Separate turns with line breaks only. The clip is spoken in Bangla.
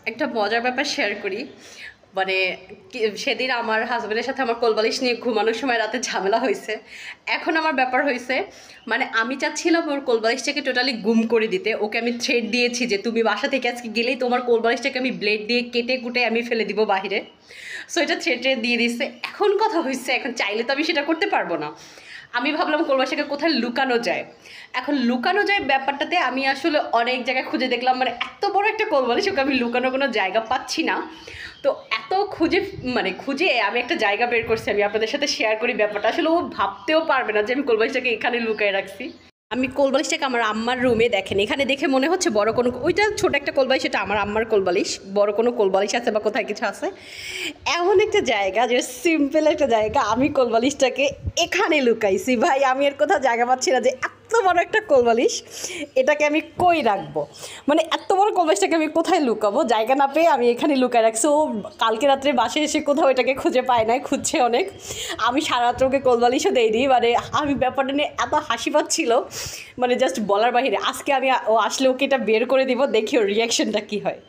একটা মজার ব্যাপার শেয়ার করি। মানে সেদিন আমার হাজব্যান্ডের সাথে আমার কোলবালিশ নিয়ে ঘুমানোর সময় রাতে ঝামেলা হয়েছে। এখন আমার ব্যাপার হয়েছে, মানে আমি চাচ্ছিলাম ওর কোলবালিশটাকে টোটালি গুম করে দিতে। ওকে আমি থ্রেড দিয়েছি যে তুমি বাসা থেকে আজকে গেলেই তোমার কোলবালিশটাকে আমি ব্লেড দিয়ে কেটে কুটে আমি ফেলে দিব বাহিরে। সো এটা থ্রেডে দিয়ে দিচ্ছে। এখন কথা হয়েছে, এখন চাইলে তো আমি সেটা করতে পারবো না। আমি ভাবলাম কোলবালিশটাকে কোথায় লুকানো যায়। এখন লুকানো যায় ব্যাপারটাতে আমি আসলে অনেক জায়গায় খুঁজে দেখলাম, মানে এত বড় একটা কোলবালিশ ওকে আমি লুকানোর কোনো জায়গা পাচ্ছি না। তো এত খুঁজে আমি একটা জায়গা বের করছি, আমি আপনাদের সাথে শেয়ার করি ব্যাপারটা। আসলে ও ভাবতেও পারবে না যে আমি কোলবালিশটাকে এখানে লুকিয়ে রাখছি। আমি কোলবালিশটাকে আমার আম্মার রুমে দেখেন, এখানে দেখে মনে হচ্ছে বড় কোনো, ওইটা ছোট একটা কোলবালিশ, এটা আমার আম্মার কোলবালিশ, বড় কোনো কোলবালিশ আছে বা কোথায় কিছু আছে। এমন একটা জায়গা যে সিম্পল একটা জায়গা, আমি কোলবালিশটাকে এখানে লুকাইছি। ভাই আমি এর কোথাও জায়গা পাচ্ছি না যে এত বড় একটা কোলবালিশ এটাকে আমি কই রাখবো, মানে এত বড় কোলবালিশটাকে আমি কোথায় লুকাবো, জায়গা না পেয়ে আমি এখানে লুকায় রাখছি। ও কালকে রাত্রে বাসে এসে কোথাও এটাকে খুঁজে পায় নাই, খুঁজছে অনেক। আমি সারা রাত্র ওকে কোলবালিশও দেইনি, মানে আমি ব্যাপারটা নিয়ে এত হাসি পাচ্ছিল, মানে জাস্ট বলার বাহিরে। আজকে আমি ও আসলে ওকে এটা বের করে দিব, দেখি ওর রিয়াকশনটা কী হয়।